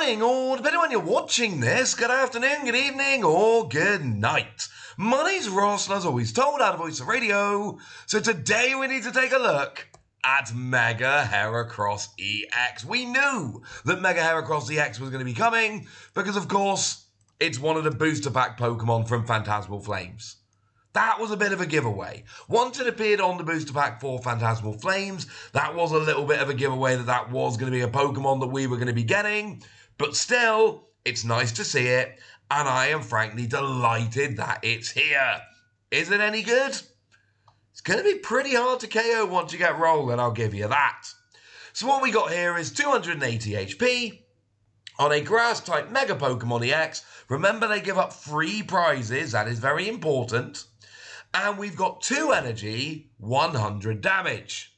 morning, or depending on when you're watching this, good afternoon, good evening, or good night. My name's Ross, and as always told, out of Voice of Radio. So today we need to take a look at Mega Heracross EX. We knew that Mega Heracross EX was going to be coming because, of course, it's one of the booster pack Pokemon from Phantasmal Flames. That was a bit of a giveaway. Once it appeared on the booster pack for Phantasmal Flames, that was a little bit of a giveaway that was going to be a Pokemon that we were going to be getting. But still, it's nice to see it, and I am frankly delighted that it's here. Is it any good? It's going to be pretty hard to KO once you get rolling, I'll give you that. So what we got here is 280 HP on a Grass-type Mega Pokemon EX. Remember, they give up free prizes. That is very important. And we've got 2 energy, 100 damage.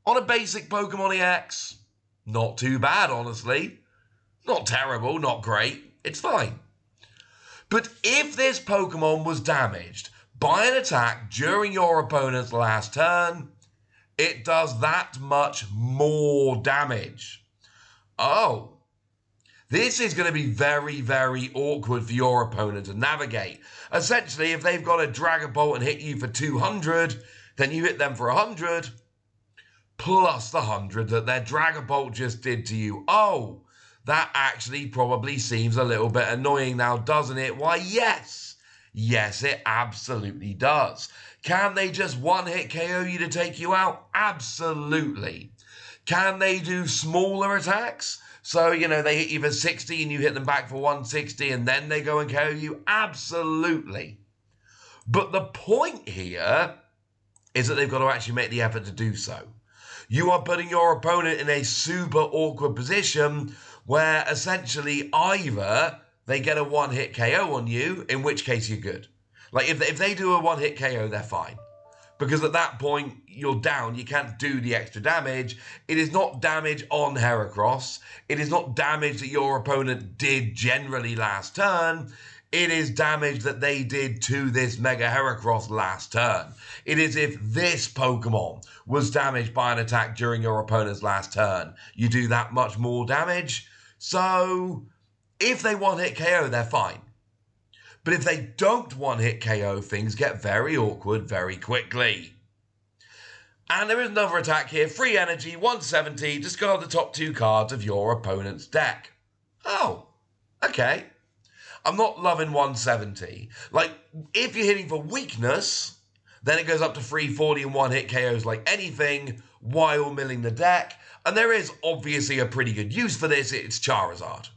On a basic Pokemon EX, not too bad, honestly. Not terrible, not great. It's fine. But if this Pokemon was damaged by an attack during your opponent's last turn, it does that much more damage. Oh. This is going to be very, very awkward for your opponent to navigate. Essentially, if they've got a Dragon Bolt and hit you for 200, then you hit them for 100, plus the 100 that their Dragon Bolt just did to you. Oh, that actually probably seems a little bit annoying now, doesn't it? Why, yes. Yes, it absolutely does. Can they just one-hit KO you to take you out? Absolutely. Can they do smaller attacks? So, they hit you for 60 and you hit them back for 160 and then they go and KO you? Absolutely. But the point here is that they've got to actually make the effort to do so. You are putting your opponent in a super awkward position where essentially either they get a one-hit KO on you, in which case you're good. Like, if they do a one-hit KO, they're fine. Because at that point, you're down. You can't do the extra damage. It is not damage on Heracross. It is not damage that your opponent did generally last turn. It is damage that they did to this Mega Heracross last turn. It is if this Pokemon was damaged by an attack during your opponent's last turn. You do that much more damage. So, if they one-hit KO, they're fine. But if they don't one-hit KO, things get very awkward very quickly. And there is another attack here. Free energy, 170. Discard the top 2 cards of your opponent's deck. Oh, okay. I'm not loving 170. Like, if you're hitting for weakness, then it goes up to 340 and one-hit KOs like anything while milling the deck. And there is obviously a pretty good use for this. It's Charizard.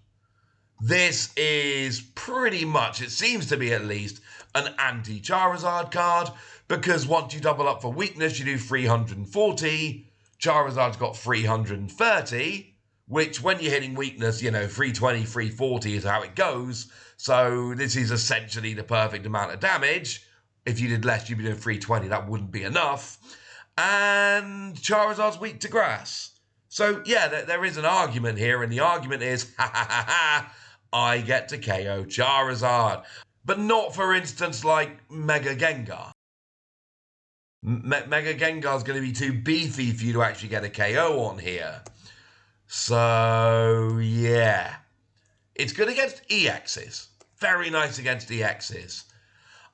This is pretty much, it seems to be at least, an anti-Charizard card, because once you double up for weakness, you do 340. Charizard's got 330, which when you're hitting weakness, 320, 340 is how it goes. So this is essentially the perfect amount of damage. If you did less, you'd be doing 320. That wouldn't be enough. And Charizard's weak to grass. So, yeah, there is an argument here, and the argument is, I get to KO Charizard. But not, for instance, like Mega Gengar. Mega Gengar's going to be too beefy for you to actually get a KO on here. So, yeah. It's good against EXs. Very nice against EXs.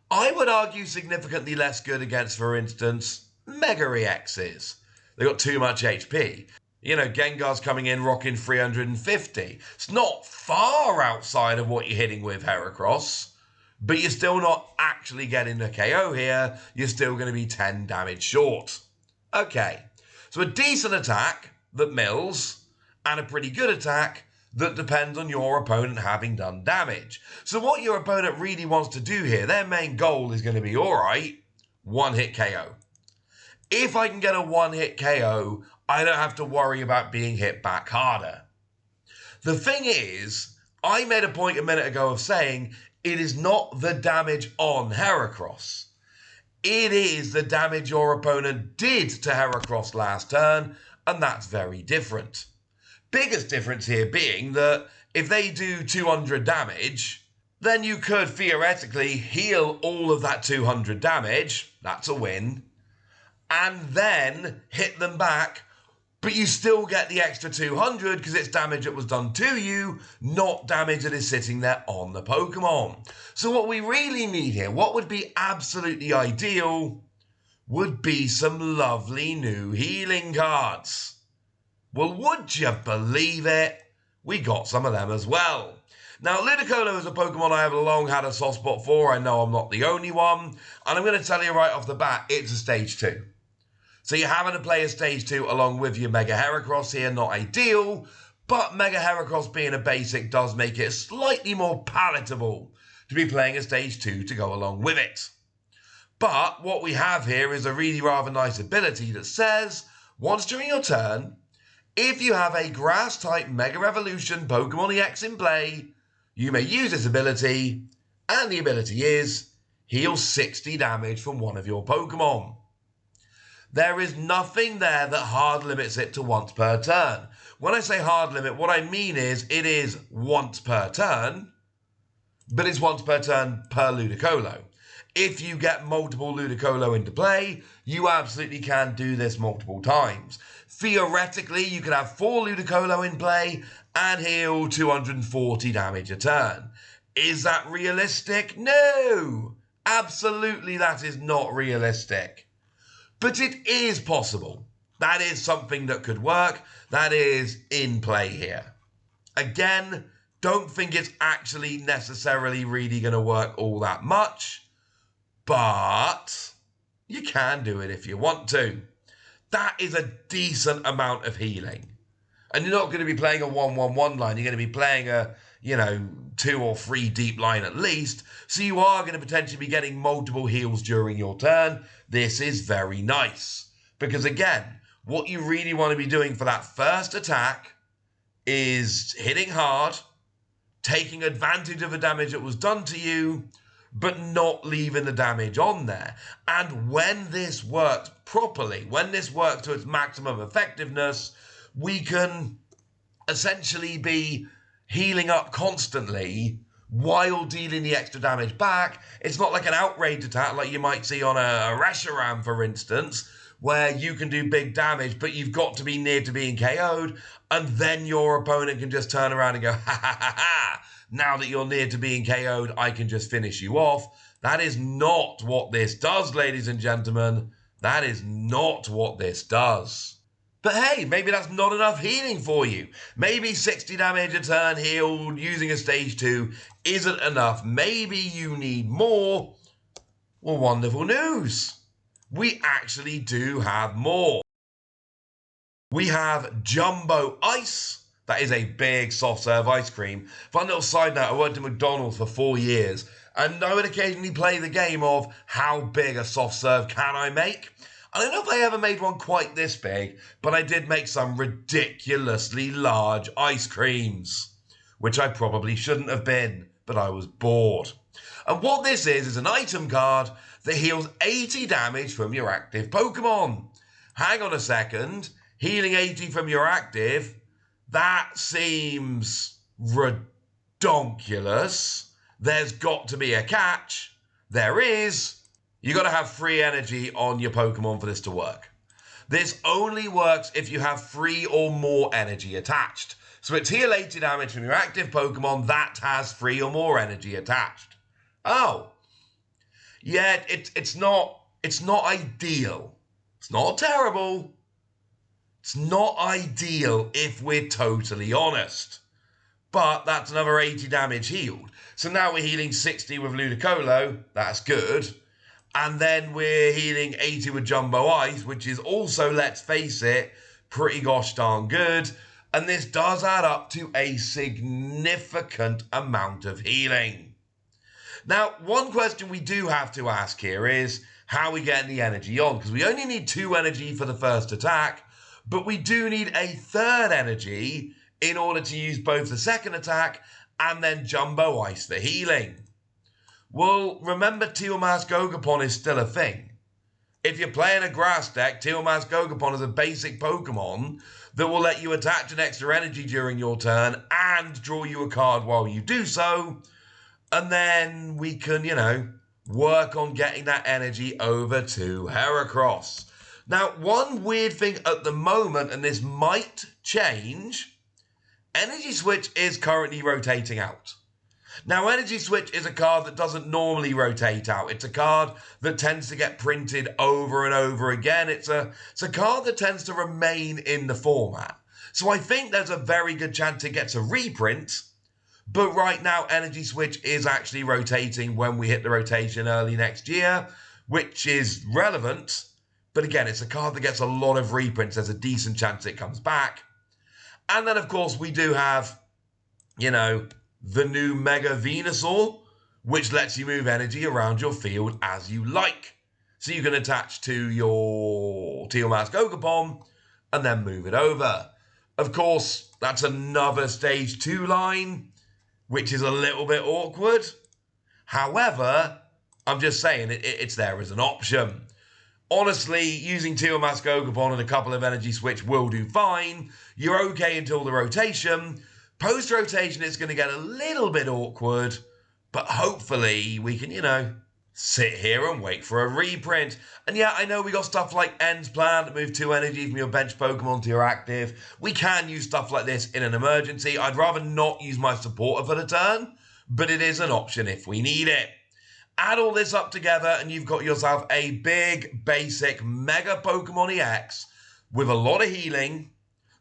I would argue significantly less good against, for instance, Mega EXs. They've got too much HP. Gengar's coming in rocking 350. It's not far outside of what you're hitting with Heracross, but you're still not actually getting a KO here. You're still going to be 10 damage short. Okay, so a decent attack that mills, and a pretty good attack that depends on your opponent having done damage. So what your opponent really wants to do here, their main goal is going to be, all right, one-hit KO. If I can get a one-hit KO, I don't have to worry about being hit back harder. The thing is, I made a point a minute ago of saying it is not the damage on Heracross. It is the damage your opponent did to Heracross last turn, and that's very different. Biggest difference here being that if they do 200 damage, then you could theoretically heal all of that 200 damage, that's a win, and then hit them back but you still get the extra 200 because it's damage that was done to you, not damage that is sitting there on the Pokemon. So what we really need here, what would be absolutely ideal, would be some lovely new healing cards. Well, would you believe it? We got some of them as well. Now, Ludicolo is a Pokemon I have long had a soft spot for. I know I'm not the only one. And I'm going to tell you right off the bat, it's a Stage 2. So you're having to play a Stage 2 along with your Mega Heracross here, not ideal. But Mega Heracross being a basic does make it slightly more palatable to be playing a Stage 2 to go along with it. But what we have here is a really rather nice ability that says, once during your turn, if you have a Grass-type Mega Evolution Pokemon EX in play, you may use this ability, and the ability is, heal 60 damage from one of your Pokemon. There is nothing there that hard limits it to once per turn. When I say hard limit, what I mean is it is once per turn, but it's once per turn per Ludicolo. If you get multiple Ludicolo into play, you absolutely can do this multiple times. Theoretically, you could have 4 Ludicolo in play and heal 240 damage a turn. Is that realistic? No! Absolutely that is not realistic. But it is possible. That is something that could work. That is in play here. Again, don't think it's actually necessarily really going to work all that much, but you can do it if you want to. That is a decent amount of healing. And you're not going to be playing a 1-1-1 line. You're going to be playing a, 2 or 3 deep line at least. So you are going to potentially be getting multiple heals during your turn. This is very nice. Because again, what you really want to be doing for that first attack is hitting hard, taking advantage of the damage that was done to you, but not leaving the damage on there. And when this works properly, when this works to its maximum effectiveness, we can essentially be healing up constantly while dealing the extra damage back. It's not like an outrage attack like you might see on a Reshiram, for instance, where you can do big damage, but you've got to be near to being KO'd, and then your opponent can just turn around and go, ha ha ha ha, now that you're near to being KO'd, I can just finish you off. That is not what this does, ladies and gentlemen. That is not what this does. But hey, maybe that's not enough healing for you. Maybe 60 damage a turn healed using a Stage 2 isn't enough. Maybe you need more. Well, wonderful news. We actually do have more. We have Jumbo Ice. That is a big soft serve ice cream. Fun little side note, I worked at McDonald's for 4 years, and I would occasionally play the game of how big a soft serve can I make? I don't know if I ever made one quite this big, but I did make some ridiculously large ice creams, which I probably shouldn't have been, but I was bored. And what this is an item card that heals 80 damage from your active Pokemon. Hang on a second, healing 80 from your active, that seems redonkulous. There's got to be a catch. There is. You got to have free energy on your Pokemon for this to work. This only works if you have 3 or more energy attached. So it's heal 80 damage from your active Pokemon that has 3 or more energy attached. Oh. Yeah, it's not ideal. It's not terrible. It's not ideal if we're totally honest. But that's another 80 damage healed. So now we're healing 60 with Ludicolo. That's good. And then we're healing 80 with Jumbo Ice, which is also, let's face it, pretty gosh darn good. And this does add up to a significant amount of healing. Now, one question we do have to ask here is how we get the energy on, because we only need 2 energy for the first attack, but we do need a 3rd energy in order to use both the second attack and then Jumbo Ice for healing. Well, remember Teal'c's Gogapon is still a thing. If you're playing a grass deck, Teal'c's Gogapon is a basic Pokemon that will let you attach an extra energy during your turn and draw you a card while you do so. And then we can, work on getting that energy over to Heracross. Now, one weird thing at the moment, and this might change, Energy Switch is currently rotating out. Now, Energy Switch is a card that doesn't normally rotate out. It's a card that tends to get printed over and over again. It's a card that tends to remain in the format. So I think there's a very good chance it gets a reprint. But right now, Energy Switch is actually rotating when we hit the rotation early next year, which is relevant. But again, it's a card that gets a lot of reprints. There's a decent chance it comes back. And then, of course, we do have, the new Mega Venusaur, which lets you move energy around your field as you like. So you can attach to your Teal Mask Ogerpon and then move it over. Of course, that's another Stage 2 line, which is a little bit awkward. However, I'm just saying it's there as an option. Honestly, using Teal Mask Ogerpon and a couple of Energy Switch will do fine. You're okay until the rotation. Post-rotation, it's going to get a little bit awkward, but hopefully we can, sit here and wait for a reprint. And yeah, I know we got stuff like End's Plan to move 2 energy from your bench Pokemon to your active. We can use stuff like this in an emergency. I'd rather not use my supporter for the turn, but it is an option if we need it. Add all this up together and you've got yourself a big, basic, Mega Pokemon EX with a lot of healing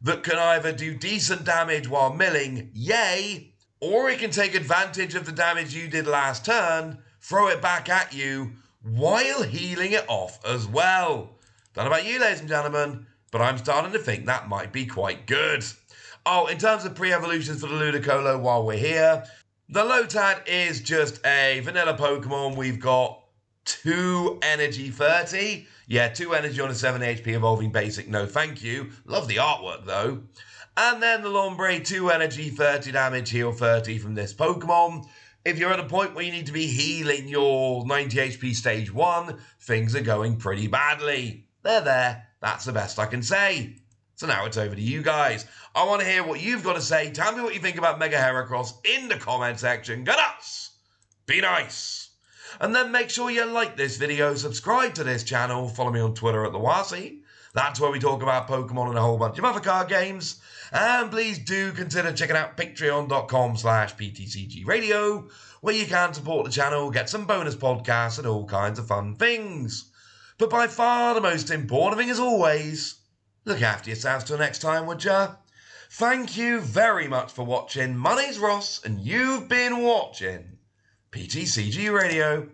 that can either do decent damage while milling, yay, or it can take advantage of the damage you did last turn, throw it back at you, while healing it off as well. Don't know about you, ladies and gentlemen, but I'm starting to think that might be quite good. Oh, in terms of pre-evolutions for the Ludicolo while we're here, the Lotad is just a vanilla Pokemon. We've got 2 energy 30. Yeah, 2 energy on a 7 HP evolving basic. No, thank you. Love the artwork, though. And then the Lombre, 2 energy, 30 damage, heal 30 from this Pokemon. If you're at a point where you need to be healing your 90 HP stage 1, things are going pretty badly. They're there. That's the best I can say. So now it's over to you guys. I want to hear what you've got to say. Tell me what you think about Mega Heracross in the comment section. Go nuts! Be nice! And then make sure you like this video, subscribe to this channel, follow me on Twitter at the Wasi. That's where we talk about Pokemon and a whole bunch of other card games. And please do consider checking out patreon.com/PTCG Radio, where you can support the channel, get some bonus podcasts and all kinds of fun things. But by far the most important thing as always, look after yourselves till next time, would ya? Thank you very much for watching. My name's Ross, and you've been watching PTCG Radio.